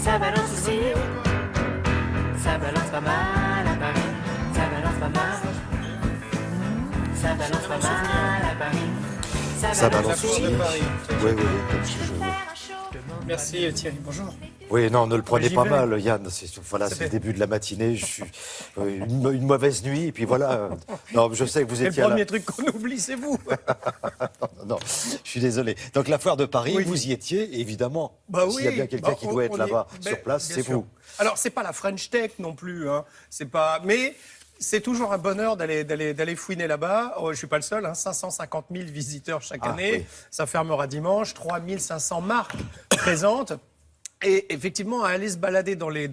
Ça balance aussi. Ça balance pas mal à Paris. Ça balance pas mal. Ça balance pas mal à Paris. Ça balance aussi. Oui. Merci Thierry, bonjour. Oui, non, ne le prenez J'y pas vais. mal, Yann. C'est le début de la matinée. Je suis une mauvaise nuit, et puis voilà. Non, je sais que vous étiez Le premier truc qu'on oublie, c'est vous. Non, je suis désolé. Donc la foire de Paris, Oui. vous y étiez, évidemment. Bah S'il y a bien quelqu'un qui doit être là-bas sur place, c'est vous. Alors c'est pas la French Tech non plus, hein. C'est pas. Mais c'est toujours un bonheur d'aller fouiner là-bas. Oh, je suis pas le seul, hein. 550 000 visiteurs chaque année. Oui. Ça fermera dimanche. 3500 marques présentes. Et effectivement, à aller se balader dans les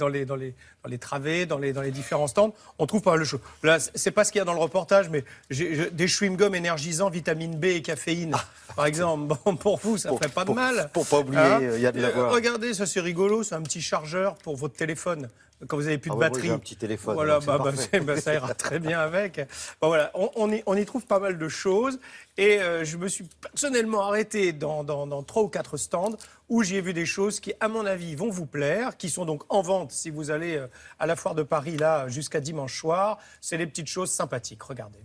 travées, dans les différents stands, on trouve pas mal de choses. Là, c'est pas ce qu'il y a dans le reportage, mais j'ai des chewing-gums énergisants, vitamine B et caféine, par exemple. Bon, pour vous, ça ferait pas de mal. Pour pas oublier, Hein il y a de l'avoir. Regardez, ça c'est rigolo, c'est un petit chargeur pour votre téléphone. Quand vous avez plus de Ah ouais, moi, batterie, j'ai un petit téléphone, voilà, alors c'est parfait. ça ira très bien avec. Bon, voilà, on y trouve pas mal de choses. Et je me suis personnellement arrêté dans 3 ou 4 stands où j'ai vu des choses qui, à mon avis, vont vous plaire, qui sont donc en vente si vous allez à la foire de Paris là jusqu'à dimanche soir. C'est des petites choses sympathiques. Regardez.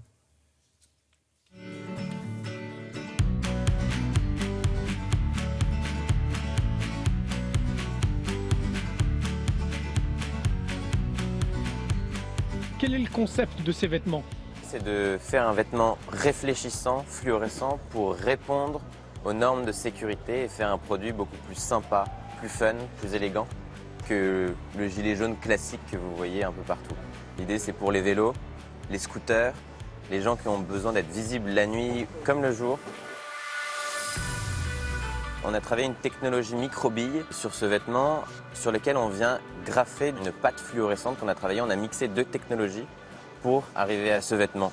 Quel est le concept de ces vêtements? C'est de faire un vêtement réfléchissant, fluorescent, pour répondre aux normes de sécurité et faire un produit beaucoup plus sympa, plus fun, plus élégant que le gilet jaune classique que vous voyez un peu partout. L'idée, c'est pour les vélos, les scooters, les gens qui ont besoin d'être visibles la nuit comme le jour. On a travaillé une technologie microbille sur ce vêtement sur lequel on vient graffer une pâte fluorescente qu'on a travaillée. On a mixé 2 technologies pour arriver à ce vêtement.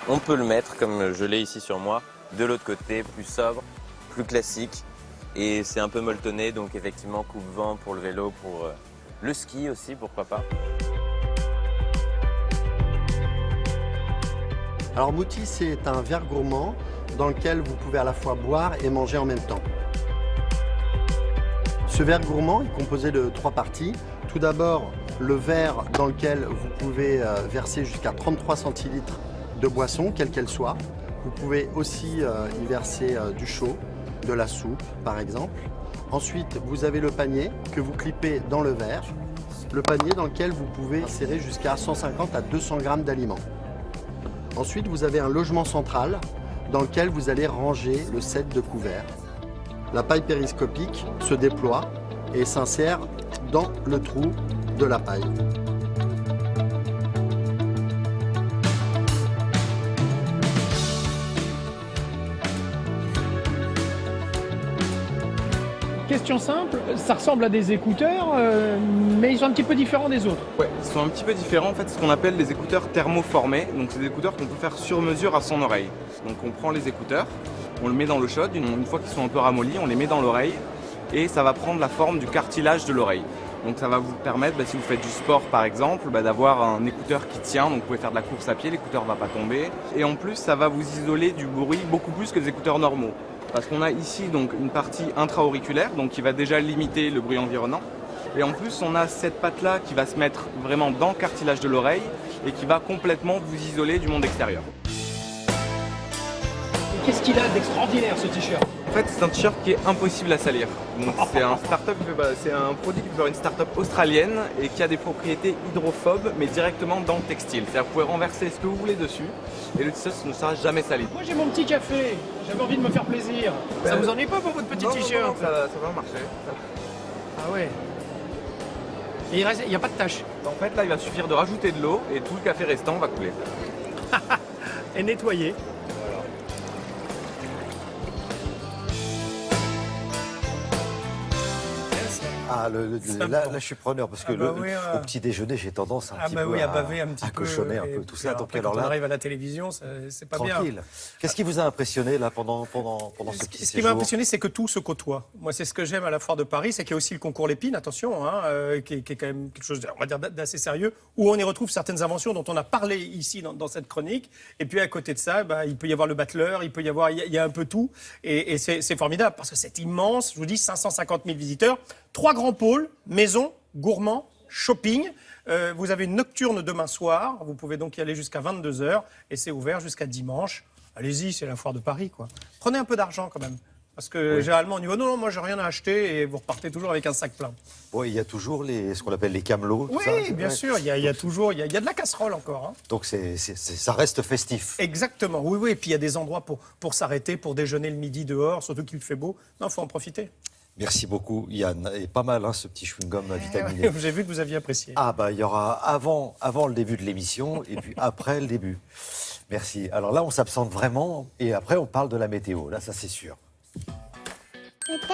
On peut le mettre, comme je l'ai ici sur moi, de l'autre côté, plus sobre, plus classique. Et c'est un peu molletonné, donc effectivement coupe-vent pour le vélo, pour le ski aussi, pourquoi pas. Alors Mouti, c'est un verre gourmand dans lequel vous pouvez à la fois boire et manger en même temps. Ce verre gourmand est composé de 3 parties. Tout d'abord, le verre dans lequel vous pouvez verser jusqu'à 33 centilitres de boisson, quelle qu'elle soit. Vous pouvez aussi y verser du chaud, de la soupe par exemple. Ensuite, vous avez le panier que vous clipez dans le verre. Le panier dans lequel vous pouvez insérer jusqu'à 150 à 200 grammes d'aliments. Ensuite, vous avez un logement central dans lequel vous allez ranger le set de couverts. La paille périscopique se déploie et s'insère dans le trou de la paille. Question simple, ça ressemble à des écouteurs, mais ils sont un petit peu différents des autres. Ouais, ils sont un petit peu différents. En fait, ce qu'on appelle des écouteurs thermoformés. Donc, c'est des écouteurs qu'on peut faire sur mesure à son oreille. Donc, on prend les écouteurs, on le met dans l'eau chaude. Une fois qu'ils sont un peu ramollis, on les met dans l'oreille et ça va prendre la forme du cartilage de l'oreille. Donc, ça va vous permettre, si vous faites du sport par exemple, d'avoir un écouteur qui tient. Donc, vous pouvez faire de la course à pied, l'écouteur ne va pas tomber. Et en plus, ça va vous isoler du bruit beaucoup plus que les écouteurs normaux. Parce qu'on a ici donc une partie intra-auriculaire, donc qui va déjà limiter le bruit environnant. Et en plus, on a cette patte-là qui va se mettre vraiment dans le cartilage de l'oreille et qui va complètement vous isoler du monde extérieur. Qu'est-ce qu'il a d'extraordinaire ce t-shirt? En fait, c'est un t-shirt qui est impossible à salir. Donc, c'est un produit qui peut faire une start-up australienne et qui a des propriétés hydrophobes, mais directement dans le textile. C'est-à-dire que vous pouvez renverser ce que vous voulez dessus et le t-shirt ne sera jamais sali. Moi j'ai mon petit café, j'avais envie de me faire plaisir. Ça vous ennuie pas pour votre petit t-shirt? Non, ça va marcher. Ah ouais. Et il n'y a pas de tache. En fait, là, il va suffire de rajouter de l'eau et tout le café restant va couler. Et nettoyer. Ah, là, je suis preneur, parce que Ah bah oui, au petit déjeuner, j'ai tendance un petit peu à baver un petit à peu. cochonner un et peu tout puis ça. Donc après, alors quand on là, arrive à la télévision, c'est pas bien. tranquille. Qu'est-ce qui vous a impressionné là pendant ce petit Ce qui m'a séjour? impressionné, c'est que tout se côtoie. Moi, c'est ce que j'aime à la foire de Paris, c'est qu'il y a aussi le concours Lépine, attention, hein, qui est quand même quelque chose, on va dire, d'assez sérieux, où on y retrouve certaines inventions dont on a parlé ici dans cette chronique. Et puis à côté de ça, il peut y avoir le battleur, il y a un peu tout. Et c'est formidable parce que c'est immense. Je vous dis, 550 000 visiteurs, 3 grands pôles, maison, gourmand, shopping. Vous avez une nocturne demain soir. Vous pouvez donc y aller jusqu'à 22h et c'est ouvert jusqu'à dimanche. Allez-y, c'est la foire de Paris, quoi. Prenez un peu d'argent quand même. Parce que généralement, on dit oh, non, moi j'ai rien à acheter et vous repartez toujours avec un sac plein. Oui, il y a toujours ce qu'on appelle les camelots. tout ça. Oui, bien sûr, il y a toujours, il y a de la casserole encore. Hein. Donc ça reste festif. Exactement, oui, et puis il y a des endroits pour s'arrêter, pour déjeuner le midi dehors, surtout qu'il fait beau. Non, il faut en profiter. Merci beaucoup, Yann. Et pas mal, hein, ce petit chewing-gum vitaminé. J'ai vu que vous aviez apprécié. Ah, il y aura avant le début de l'émission et puis après le début. Merci. Alors là, on s'absente vraiment et après, on parle de la météo. Là, ça, c'est sûr. Peut-être